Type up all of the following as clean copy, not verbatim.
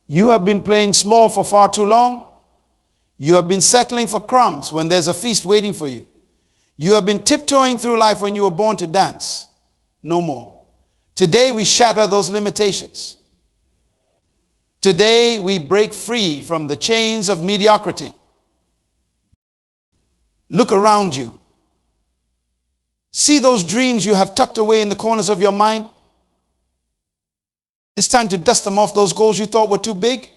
You have been playing small for far too long. You have been settling for crumbs when there's a feast waiting for you. You have been tiptoeing through life when you were born to dance. No more. Today we shatter those limitations. Today we break free from the chains of mediocrity. Look around you. See those dreams you have tucked away in the corners of your mind? It's time to dust them off, those goals you thought were too big.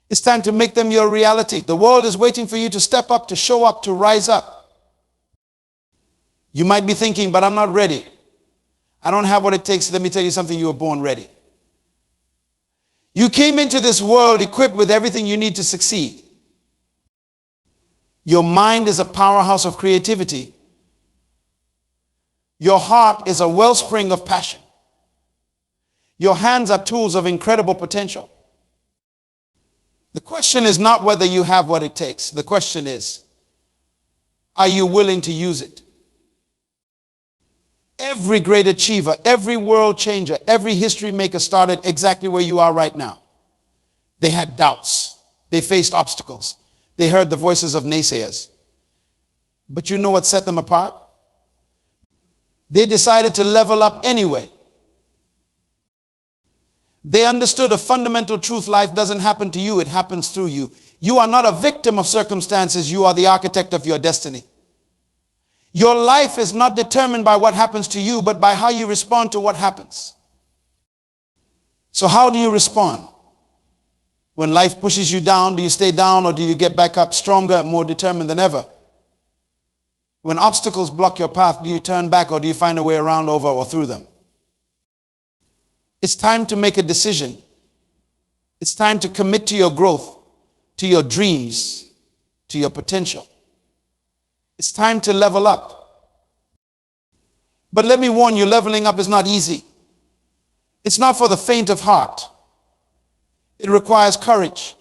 It's time to make them your reality. The world is waiting for you to step up, to show up, to rise up. You might be thinking, but I'm not ready. I don't have what it takes. Let me tell you something, you were born ready. You came into this world equipped with everything you need to succeed. Your mind is a powerhouse of creativity. Your heart is a wellspring of passion. Your hands are tools of incredible potential. The question is not whether you have what it takes. The question is, are you willing to use it? Every great achiever, every world changer, every history maker started exactly where you are right now. They had doubts. They faced obstacles. They heard the voices of naysayers. But you know what set them apart? They decided to level up anyway. They understood a fundamental truth: life doesn't happen to you, it happens through you. You are not a victim of circumstances, you are the architect of your destiny. Your life is not determined by what happens to you, but by how you respond to what happens. So how do you respond? When life pushes you down, do you stay down or do you get back up stronger, more determined than ever? When obstacles block your path, do you turn back or do you find a way around, over, or through them? It's time to make a decision. It's time to commit to your growth, to your dreams, to your potential. It's time to level up. But let me warn you, leveling up is not easy. It's not for the faint of heart. It requires courage.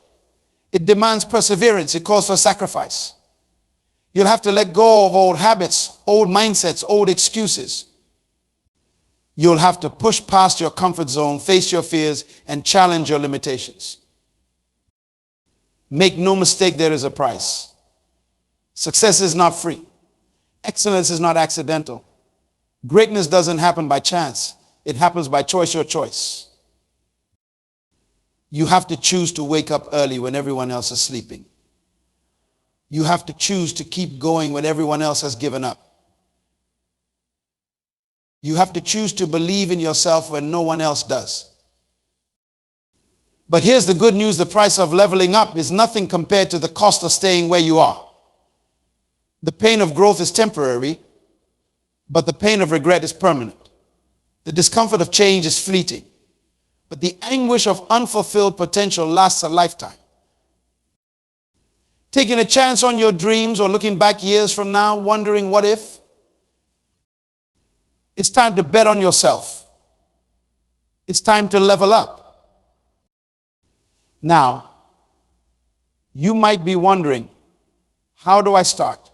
It demands perseverance. It calls for sacrifice. You'll have to let go of old habits, old mindsets, old excuses. You'll have to push past your comfort zone, face your fears, and challenge your limitations. Make no mistake, there is a price. Success is not free. Excellence is not accidental. Greatness doesn't happen by chance. It happens by choice, your choice. You have to choose to wake up early when everyone else is sleeping. You have to choose to keep going when everyone else has given up. You have to choose to believe in yourself when no one else does. But here's the good news: the price of leveling up is nothing compared to the cost of staying where you are. The pain of growth is temporary, but the pain of regret is permanent. The discomfort of change is fleeting, but the anguish of unfulfilled potential lasts a lifetime. Taking a chance on your dreams or looking back years from now wondering what if? It's time to bet on yourself. It's time to level up. Now, you might be wondering, how do I start?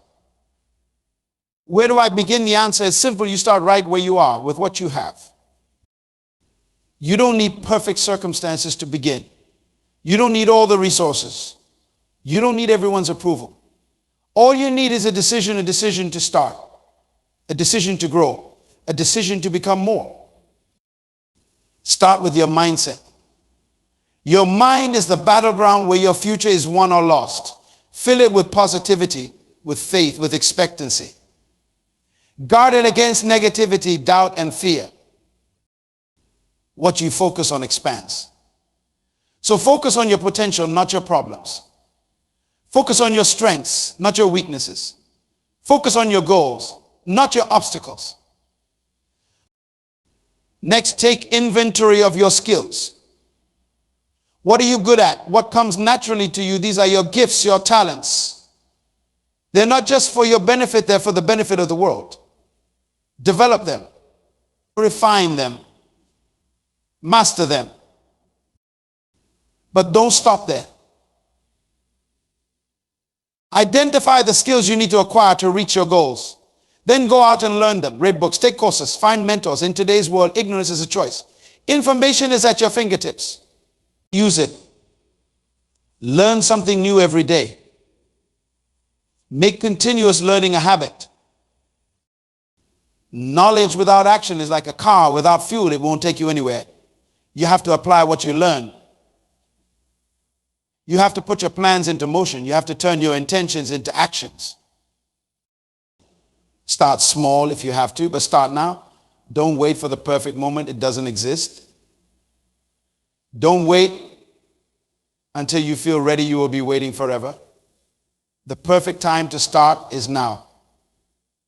Where do I begin? The answer is simple. You start right where you are, with what you have. You don't need perfect circumstances to begin. You don't need all the resources. You don't need everyone's approval. All you need is a decision to start, a decision to grow, a decision to become more. Start with your mindset. Your mind is the battleground where your future is won or lost. Fill it with positivity, with faith, with expectancy. Guard it against negativity, doubt, and fear. What you focus on expands. So focus on your potential, not your problems. Focus on your strengths, not your weaknesses. Focus on your goals, not your obstacles. Next, take inventory of your skills. What are you good at? What comes naturally to you? These are your gifts, your talents. They're not just for your benefit, they're for the benefit of the world. Develop them, refine them, master them. But don't stop there. Identify the skills you need to acquire to reach your goals. Then go out and learn them. Read books, take courses, find mentors. In today's world, ignorance is a choice. Information is at your fingertips. Use it. Learn something new every day. Make continuous learning a habit. Knowledge without action is like a car without fuel. It won't take you anywhere. You have to apply what you learn. You have to put your plans into motion. You have to turn your intentions into actions. Start small if you have to, but start now. Don't wait for the perfect moment. It doesn't exist. Don't wait until you feel ready. You will be waiting forever. The perfect time to start is now.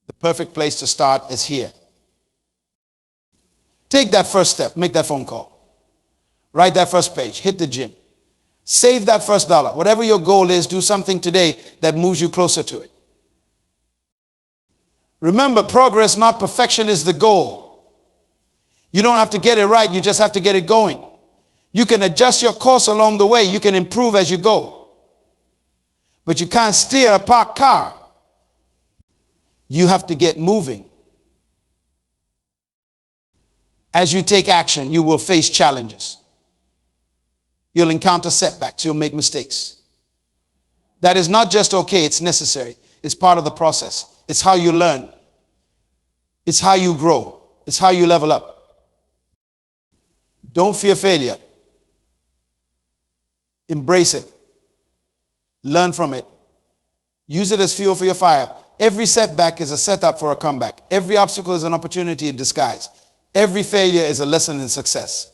The perfect place to start is here. Take that first step. Make that phone call. Write that first page. Hit the gym. Save that first dollar. Whatever your goal is, do something today that moves you closer to it. Remember, progress, not perfection, is the goal. You don't have to get it right. You just have to get it going. You can adjust your course along the way. You can improve as you go. But you can't steer a parked car. You have to get moving. As you take action, you will face challenges. You'll encounter setbacks. You'll make mistakes. That is not just okay. It's necessary. It's part of the process. It's how you learn. It's how you grow. It's how you level up. Don't fear failure. Embrace it. Learn from it. Use it as fuel for your fire. Every setback is a setup for a comeback. Every obstacle is an opportunity in disguise. Every failure is a lesson in success.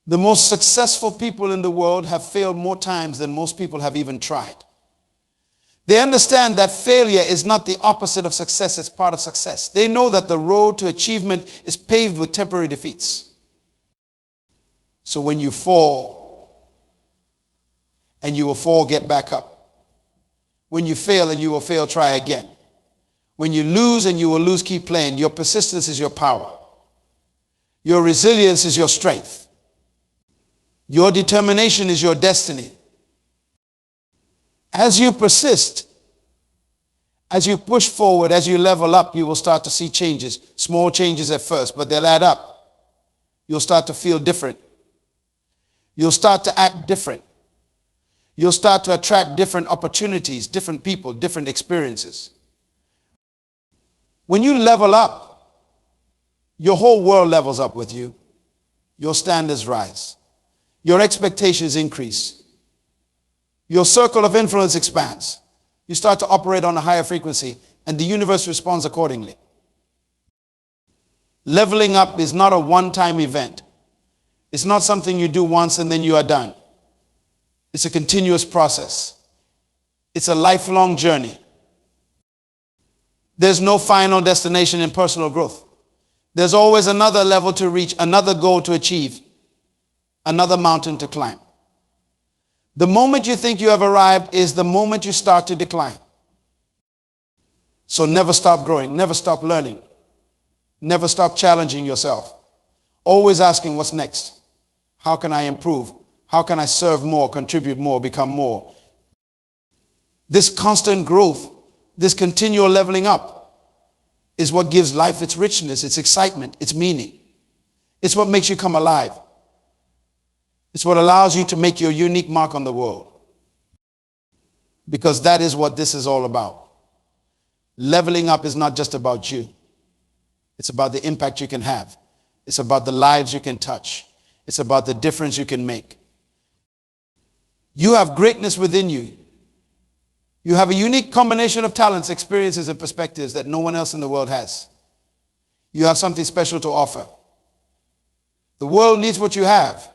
The most successful people in the world have failed more times than most people have even tried. They understand that failure is not the opposite of success, it's part of success. They know that the road to achievement is paved with temporary defeats. So when you fall, and you will fall, get back up. When you fail and you will fail, try again. When you lose and you will lose, keep playing. Your persistence is your power. Your resilience is your strength. Your determination is your destiny. As you persist, as you push forward, as you level up, you will start to see changes. Small changes at first, but they'll add up. You'll start to feel different. You'll start to act different. You'll start to attract different opportunities, different people, different experiences. When you level up, your whole world levels up with you. Your standards rise. Your expectations increase. Your circle of influence expands. You start to operate on a higher frequency, and the universe responds accordingly. Leveling up is not a one-time event. It's not something you do once and then you are done. It's a continuous process. It's a lifelong journey. There's no final destination in personal growth. There's always another level to reach, another goal to achieve, another mountain to climb. The moment you think you have arrived is the moment you start to decline. So never stop growing, never stop learning, never stop challenging yourself. Always asking what's next. How can I improve? How can I serve more, contribute more, become more? This constant growth, this continual leveling up is what gives life its richness, its excitement, its meaning. It's what makes you come alive. It's what allows you to make your unique mark on the world. Because that is what this is all about. Leveling up is not just about you. It's about the impact you can have. It's about the lives you can touch. It's about the difference you can make. You have greatness within you. You have a unique combination of talents, experiences, and perspectives that no one else in the world has. You have something special to offer. The world needs what you have.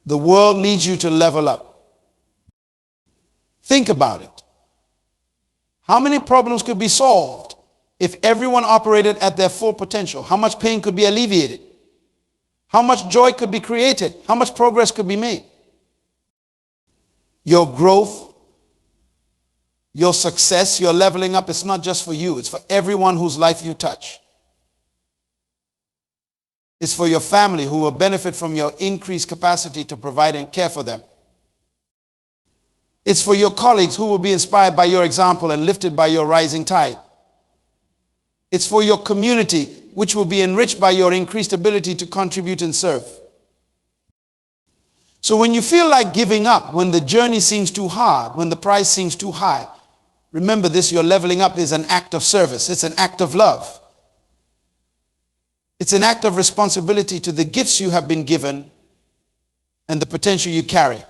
The world needs you to level up. Think about it. How many problems could be solved if everyone operated at their full potential? How much pain could be alleviated? How much joy could be created? How much progress could be made? Your growth, your success, your leveling up, it's not just for you. It's for everyone whose life you touch. It's for your family who will benefit from your increased capacity to provide and care for them. It's for your colleagues who will be inspired by your example and lifted by your rising tide. It's for your community, which will be enriched by your increased ability to contribute and serve. So when you feel like giving up, when the journey seems too hard, when the price seems too high, remember this: your leveling up is an act of service. It's an act of love. It's an act of responsibility to the gifts you have been given and the potential you carry.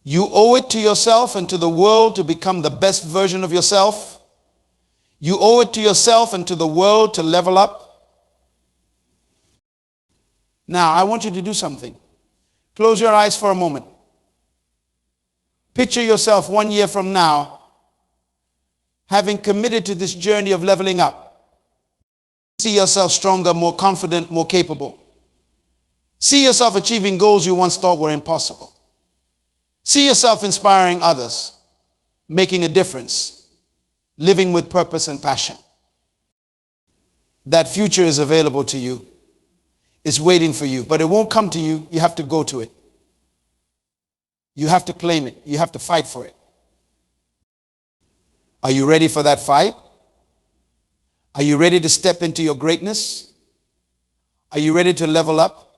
You owe it to yourself and to the world to become the best version of yourself. You owe it to yourself and to the world to level up. Now, I want you to do something. Close your eyes for a moment. Picture yourself 1 year from now having committed to this journey of leveling up. See yourself stronger, more confident, more capable. See yourself achieving goals you once thought were impossible. See yourself inspiring others, making a difference, living with purpose and passion. That future is available to you. It's waiting for you, but it won't come to you. You have to go to it. You have to claim it. You have to fight for it. Are you ready for that fight? Are you ready to step into your greatness? Are you ready to level up?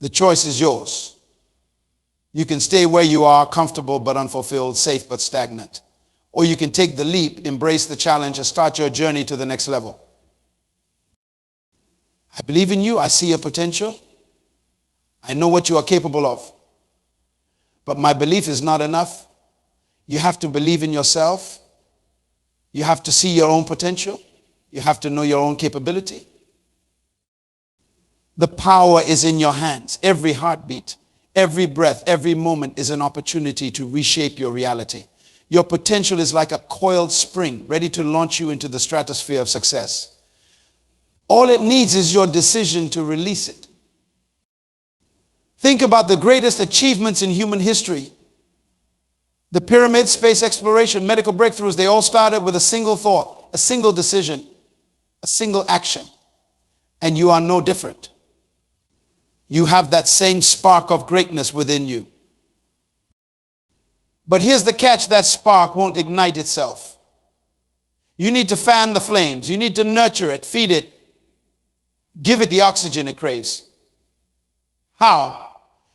The choice is yours. You can stay where you are, comfortable but unfulfilled, safe but stagnant. Or you can take the leap, embrace the challenge, and start your journey to the next level. I believe in you. I see your potential. I know what you are capable of. But my belief is not enough. You have to believe in yourself. You have to see your own potential. You have to know your own capability. The power is in your hands. Every heartbeat, every breath, every moment is an opportunity to reshape your reality. Your potential is like a coiled spring, ready to launch you into the stratosphere of success. All it needs is your decision to release it. Think about the greatest achievements in human history. The pyramids, space exploration, medical breakthroughs, they all started with a single thought, a single decision, a single action. And you are no different. You have that same spark of greatness within you. But here's the catch: that spark won't ignite itself. You need to fan the flames. You need to nurture it, feed it, give it the oxygen it craves. How?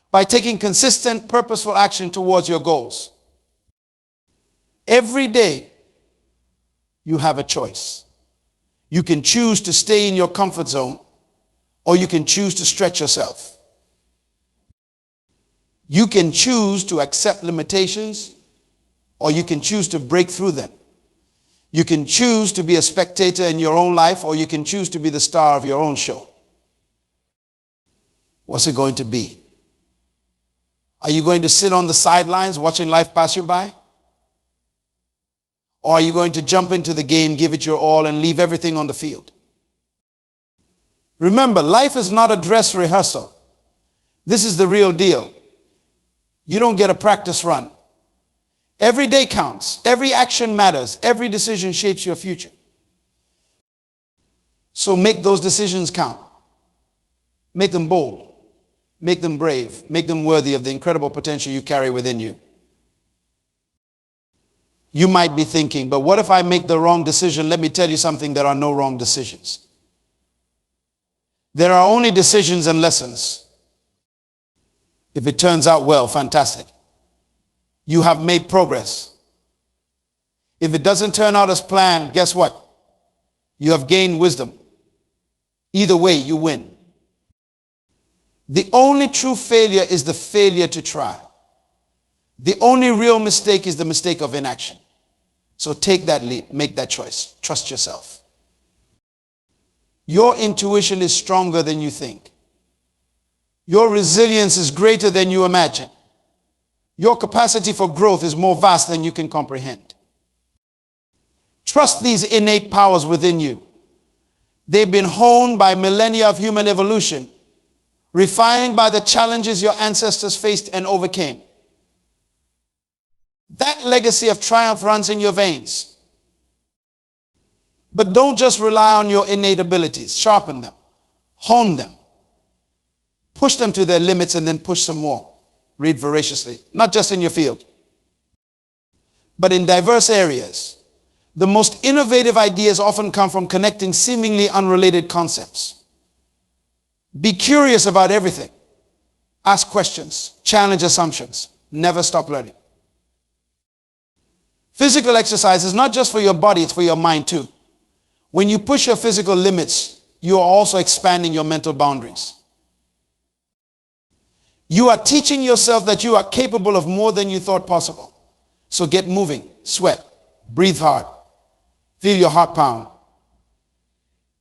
By taking consistent, purposeful action towards your goals. Every day, you have a choice. You can choose to stay in your comfort zone, or you can choose to stretch yourself. You can choose to accept limitations, or you can choose to break through them. You can choose to be a spectator in your own life, or you can choose to be the star of your own show. What's it going to be? Are you going to sit on the sidelines watching life pass you by? Or are you going to jump into the game, give it your all, and leave everything on the field? Remember, life is not a dress rehearsal. This is the real deal. You don't get a practice run. Every day counts. Every action matters. Every decision shapes your future. So make those decisions count. Make them bold. Make them brave. Make them worthy of the incredible potential you carry within you. You might be thinking, but what if I make the wrong decision? Let me tell you something: there are no wrong decisions. There are only decisions and lessons. If it turns out well, fantastic. You have made progress. If it doesn't turn out as planned, guess what? You have gained wisdom. Either way, you win. The only true failure is the failure to try. The only real mistake is the mistake of inaction. So take that leap, make that choice. Trust yourself. Your intuition is stronger than you think. Your resilience is greater than you imagine. Your capacity for growth is more vast than you can comprehend. Trust these innate powers within you. They've been honed by millennia of human evolution, refined by the challenges your ancestors faced and overcame. That legacy of triumph runs in your veins. But don't just rely on your innate abilities. Sharpen them. Hone them. Push them to their limits and then push some more. Read voraciously. Not just in your field, but in diverse areas. The most innovative ideas often come from connecting seemingly unrelated concepts. Be curious about everything. Ask questions. Challenge assumptions. Never stop learning. Physical exercise is not just for your body, it's for your mind too. When you push your physical limits, you are also expanding your mental boundaries. You are teaching yourself that you are capable of more than you thought possible. So get moving, sweat, breathe hard, feel your heart pound.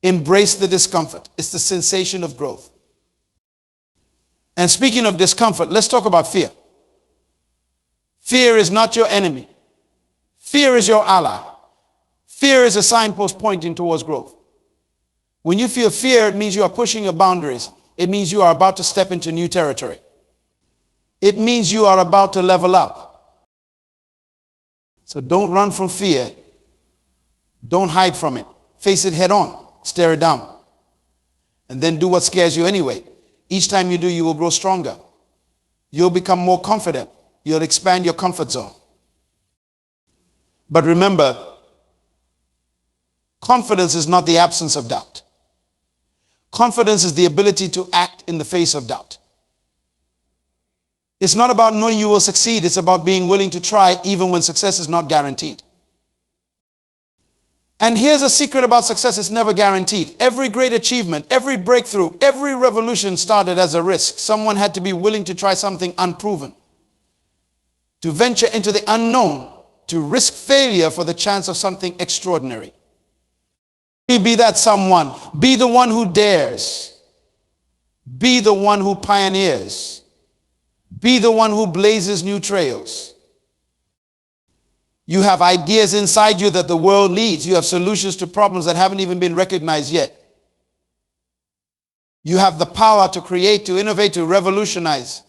Embrace the discomfort. It's the sensation of growth. And speaking of discomfort, let's talk about fear. Fear is not your enemy. Fear is your ally. Fear is a signpost pointing towards growth. When you feel fear, it means you are pushing your boundaries. It means you are about to step into new territory. It means you are about to level up. So don't run from fear. Don't hide from it. Face it head on. Stare it down. And then do what scares you anyway. Each time you do, you will grow stronger. You'll become more confident. You'll expand your comfort zone. But remember, confidence is not the absence of doubt. Confidence is the ability to act in the face of doubt. It's not about knowing you will succeed. It's about being willing to try even when success is not guaranteed. And here's a secret about success: it's never guaranteed. Every great achievement, every breakthrough, every revolution started as a risk. Someone had to be willing to try something unproven, to venture into the unknown, to risk failure for the chance of something extraordinary. Be that someone. Be the one who dares. Be the one who pioneers. Be the one who blazes new trails. You have ideas inside you that the world needs. You have solutions to problems that haven't even been recognized yet. You have the power to create, to innovate, to revolutionize.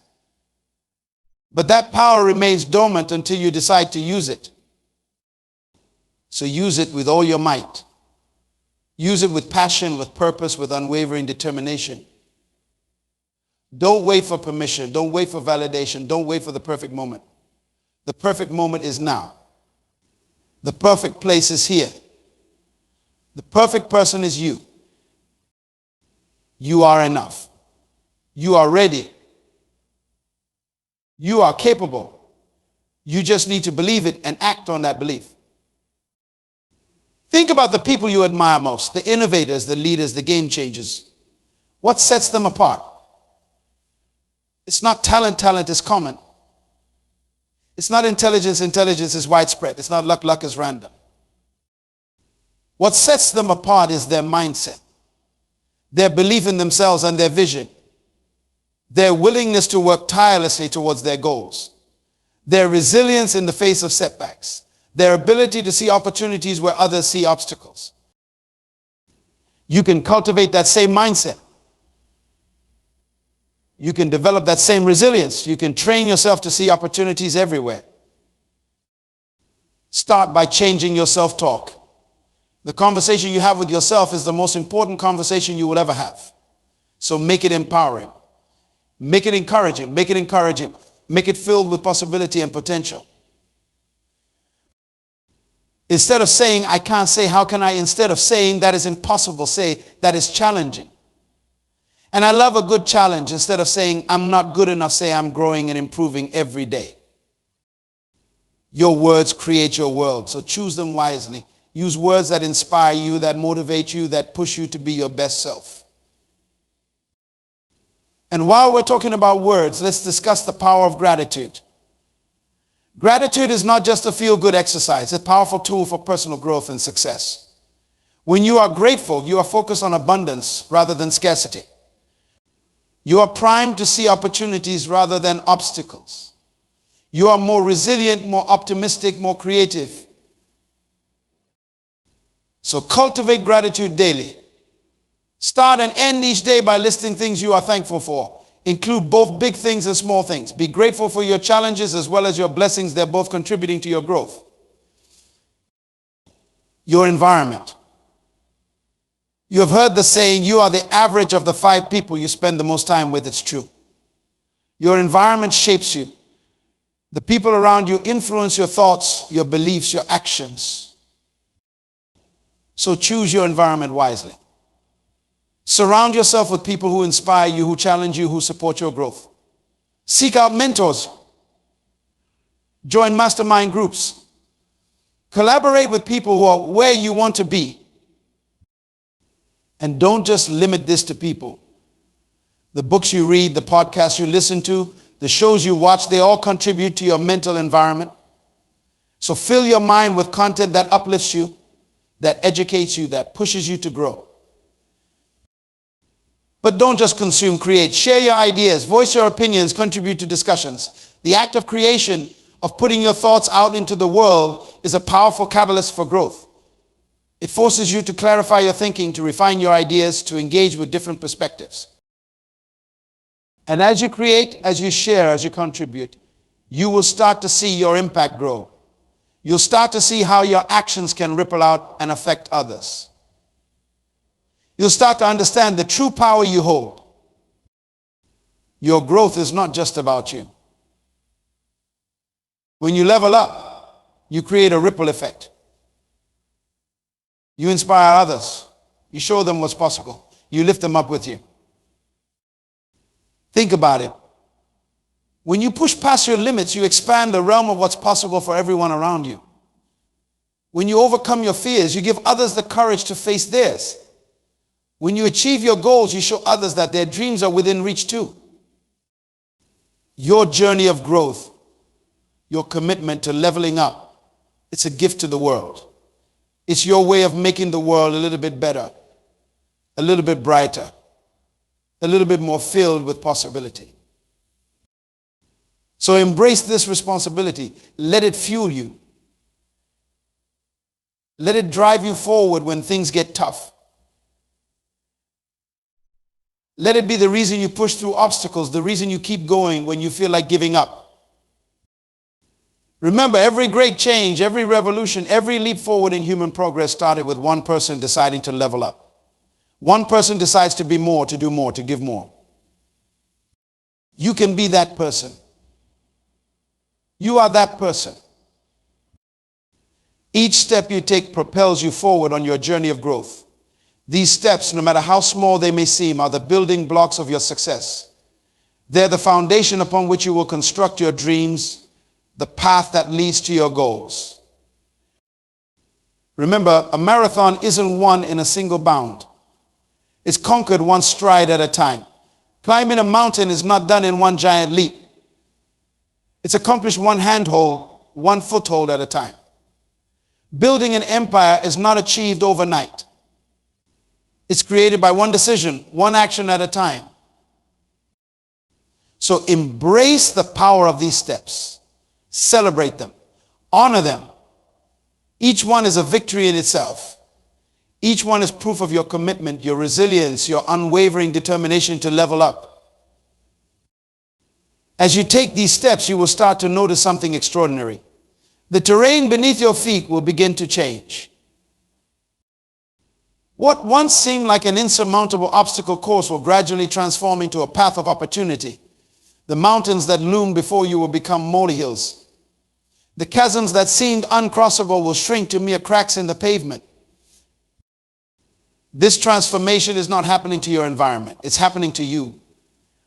But that power remains dormant until you decide to use it. So use it with all your might. Use it with passion, with purpose, with unwavering determination. Don't wait for permission. Don't wait for validation. Don't wait for the perfect moment. The perfect moment is now. The perfect place is here. The perfect person is you. You are enough. You are ready. You are capable. You just need to believe it and act on that belief. Think about the people you admire most, the innovators, the leaders, the game changers. What sets them apart? It's not talent. Talent is common. It's not intelligence. Intelligence is widespread. It's not luck. Luck is random. What sets them apart is their mindset, their belief in themselves and their vision, their willingness to work tirelessly towards their goals, their resilience in the face of setbacks, their ability to see opportunities where others see obstacles. You can cultivate that same mindset. You can develop that same resilience. You can train yourself to see opportunities everywhere. Start by changing your self-talk. The conversation you have with yourself is the most important conversation you will ever have. So make it empowering. Make it encouraging. Make it encouraging. Make it filled with possibility and potential. Instead of saying, I can't say, how can I? Instead of saying, that is impossible, say, that is challenging. And I love a good challenge. Instead of saying, I'm not good enough, say, I'm growing and improving every day. Your words create your world, so choose them wisely. Use words that inspire you, that motivate you, that push you to be your best self. And while we're talking about words, let's discuss the power of gratitude. Gratitude is not just a feel-good exercise. It's a powerful tool for personal growth and success. When you are grateful, you are focused on abundance rather than scarcity. You are primed to see opportunities rather than obstacles. You are more resilient, more optimistic, more creative. So cultivate gratitude daily. Start and end each day by listing things you are thankful for. Include both big things and small things. Be grateful for your challenges as well as your blessings. They're both contributing to your growth. Your environment. You have heard the saying, you are the average of the 5 people you spend the most time with. It's true. Your environment shapes you. The people around you influence your thoughts, your beliefs, your actions. So choose your environment wisely. Surround yourself with people who inspire you, who challenge you, who support your growth. Seek out mentors. Join mastermind groups. Collaborate with people who are where you want to be. And don't just limit this to people. The books you read, the podcasts you listen to, the shows you watch, they all contribute to your mental environment. So fill your mind with content that uplifts you, that educates you, that pushes you to grow. But don't just consume, create. Share your ideas, voice your opinions, contribute to discussions. The act of creation, of putting your thoughts out into the world, is a powerful catalyst for growth. It forces you to clarify your thinking, to refine your ideas, to engage with different perspectives. And as you create, as you share, as you contribute, you will start to see your impact grow. You'll start to see how your actions can ripple out and affect others. You'll start to understand the true power you hold. Your growth is not just about you. When you level up, you create a ripple effect. You inspire others. You show them what's possible. You lift them up with you. Think about it. When you push past your limits, you expand the realm of what's possible for everyone around you. When you overcome your fears, you give others the courage to face theirs. When you achieve your goals, you show others that their dreams are within reach too. Your journey of growth, your commitment to leveling up, it's a gift to the world. It's your way of making the world a little bit better, a little bit brighter, a little bit more filled with possibility. So embrace this responsibility. Let it fuel you. Let it drive you forward when things get tough. Let it be the reason you push through obstacles, the reason you keep going when you feel like giving up. Remember, every great change, every revolution, every leap forward in human progress started with one person deciding to level up. One person decides to be more, to do more, to give more. You can be that person. You are that person. Each step you take propels you forward on your journey of growth. These steps, no matter how small they may seem, are the building blocks of your success. They're the foundation upon which you will construct your dreams, the path that leads to your goals. Remember, a marathon isn't won in a single bound. It's conquered one stride at a time. Climbing a mountain is not done in one giant leap. It's accomplished one handhold, one foothold at a time. Building an empire is not achieved overnight. It's created by one decision, one action at a time. So embrace the power of these steps. Celebrate them. Honor them. Each one is a victory in itself. Each one is proof of your commitment, your resilience, your unwavering determination to level up. As you take these steps, you will start to notice something extraordinary. The terrain beneath your feet will begin to change. What once seemed like an insurmountable obstacle course will gradually transform into a path of opportunity. The mountains that loom before you will become molehills. The chasms that seemed uncrossable will shrink to mere cracks in the pavement. This transformation is not happening to your environment. It's happening to you.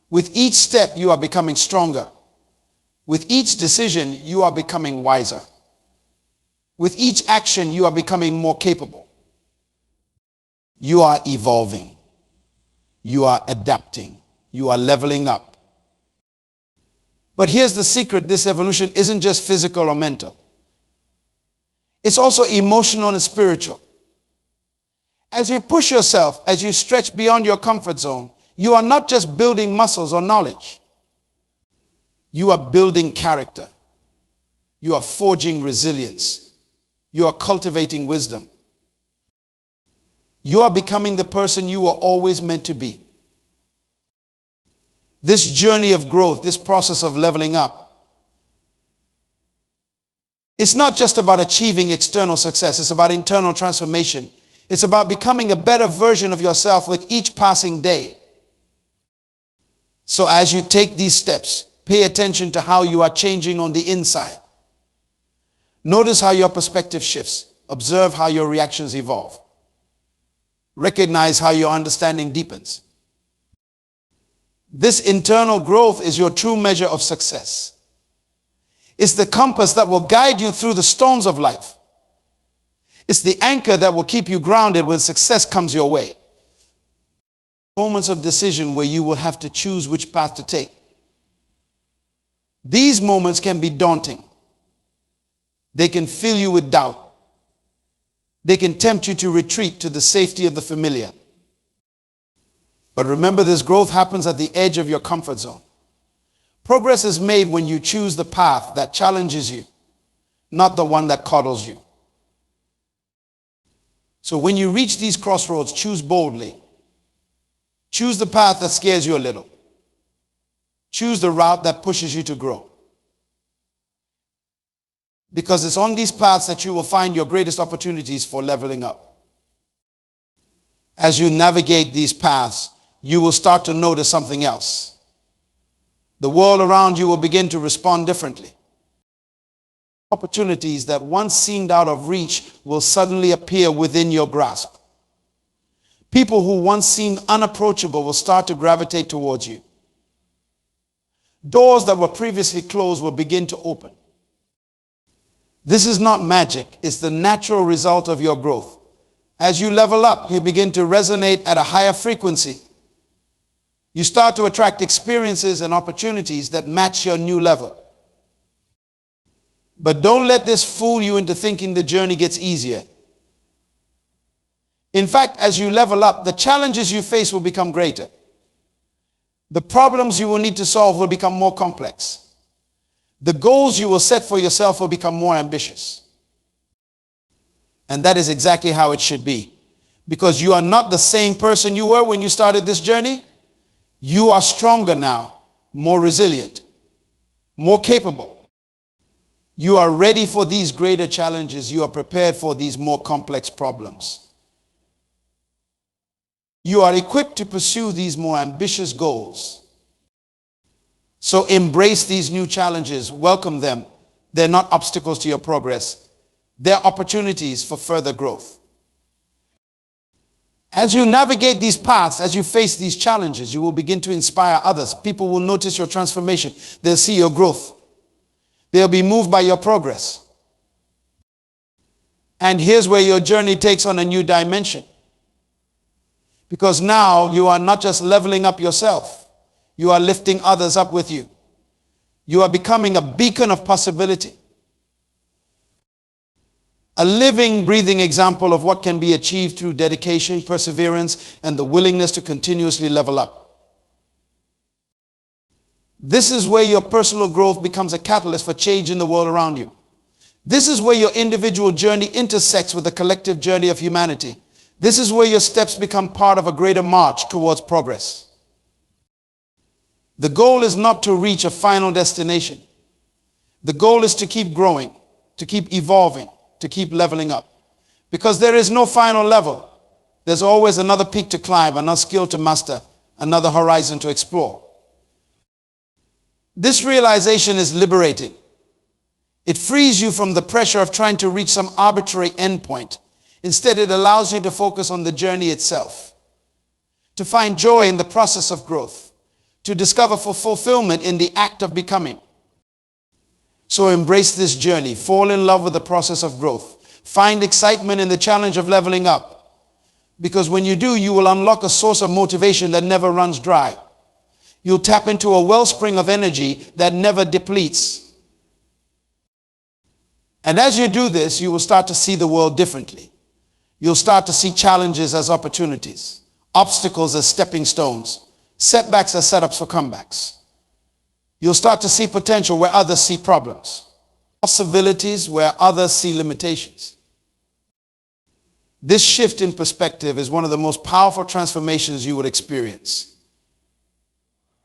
With each step, you are becoming stronger. With each decision, you are becoming wiser. With each action, you are becoming more capable. You are evolving. You are adapting. You are leveling up. But here's the secret. This evolution isn't just physical or mental. It's also emotional and spiritual. As you push yourself, as you stretch beyond your comfort zone, you are not just building muscles or knowledge. You are building character. You are forging resilience. You are cultivating wisdom. You are becoming the person you were always meant to be. This journey of growth, this process of leveling up, it's not just about achieving external success. It's about internal transformation. It's about becoming a better version of yourself with each passing day. So as you take these steps, pay attention to how you are changing on the inside. Notice how your perspective shifts. Observe how your reactions evolve. Recognize how your understanding deepens. This internal growth is your true measure of success. It's the compass that will guide you through the storms of life. It's the anchor that will keep you grounded when success comes your way. Moments of decision where you will have to choose which path to take. These moments can be daunting. They can fill you with doubt. They can tempt you to retreat to the safety of the familiar. But remember, this growth happens at the edge of your comfort zone. Progress is made when you choose the path that challenges you, not the one that coddles you. So when you reach these crossroads, choose boldly. Choose the path that scares you a little. Choose the route that pushes you to grow. Because it's on these paths that you will find your greatest opportunities for leveling up. As you navigate these paths, you will start to notice something else. The world around you will begin to respond differently. Opportunities that once seemed out of reach will suddenly appear within your grasp. People who once seemed unapproachable will start to gravitate towards you. Doors that were previously closed will begin to open. This is not magic. It's the natural result of your growth. As you level up, you begin to resonate at a higher frequency. You start to attract experiences and opportunities that match your new level. But don't let this fool you into thinking the journey gets easier. In fact, as you level up, the challenges you face will become greater. The problems you will need to solve will become more complex. The goals you will set for yourself will become more ambitious. And that is exactly how it should be. Because you are not the same person you were when you started this journey. You are stronger now, more resilient, more capable. You are ready for these greater challenges. You are prepared for these more complex problems. You are equipped to pursue these more ambitious goals. So embrace these new challenges. Welcome them. They're not obstacles to your progress. They're opportunities for further growth. As you navigate these paths, as you face these challenges, you will begin to inspire others. People will notice your transformation. They'll see your growth. They'll be moved by your progress. And here's where your journey takes on a new dimension. Because now you are not just leveling up yourself. You are lifting others up with you. You are becoming a beacon of possibility. A living, breathing example of what can be achieved through dedication, perseverance, and the willingness to continuously level up. This is where your personal growth becomes a catalyst for change in the world around you. This is where your individual journey intersects with the collective journey of humanity. This is where your steps become part of a greater march towards progress. The goal is not to reach a final destination. The goal is to keep growing, to keep evolving, to keep leveling up. Because there is no final level. There's always another peak to climb, another skill to master, another horizon to explore. This realization is liberating. It frees you from the pressure of trying to reach some arbitrary endpoint. Instead, it allows you to focus on the journey itself, to find joy in the process of growth, to discover fulfillment in the act of becoming. So embrace this journey. Fall in love with the process of growth. Find excitement in the challenge of leveling up. Because when you do, you will unlock a source of motivation that never runs dry. You'll tap into a wellspring of energy that never depletes. And as you do this, you will start to see the world differently. You'll start to see challenges as opportunities, obstacles as stepping stones, setbacks as setups for comebacks. You'll start to see potential where others see problems, possibilities where others see limitations. This shift in perspective is one of the most powerful transformations you would experience.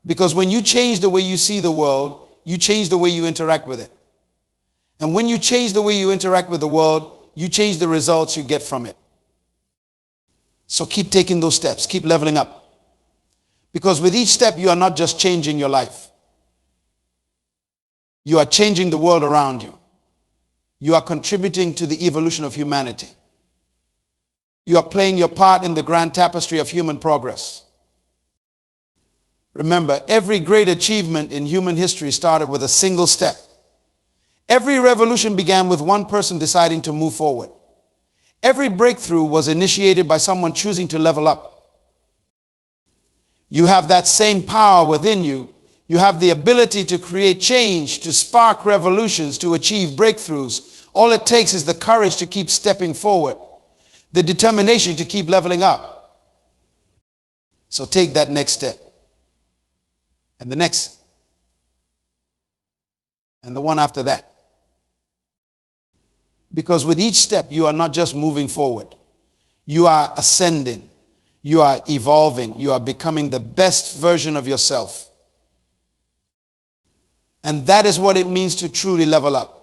Because when you change the way you see the world, you change the way you interact with it. And when you change the way you interact with the world, you change the results you get from it. So keep taking those steps, keep leveling up. Because with each step, you are not just changing your life. You are changing the world around you. You are contributing to the evolution of humanity. You are playing your part in the grand tapestry of human progress. Remember, every great achievement in human history started with a single step. Every revolution began with one person deciding to move forward. Every breakthrough was initiated by someone choosing to level up. You have that same power within you. You have the ability to create change, to spark revolutions, to achieve breakthroughs. All it takes is the courage to keep stepping forward, the determination to keep leveling up. So take that next step, and the next, and the one after that. Because with each step, you are not just moving forward. You are ascending. You are evolving. You are becoming the best version of yourself. And that is what it means to truly level up.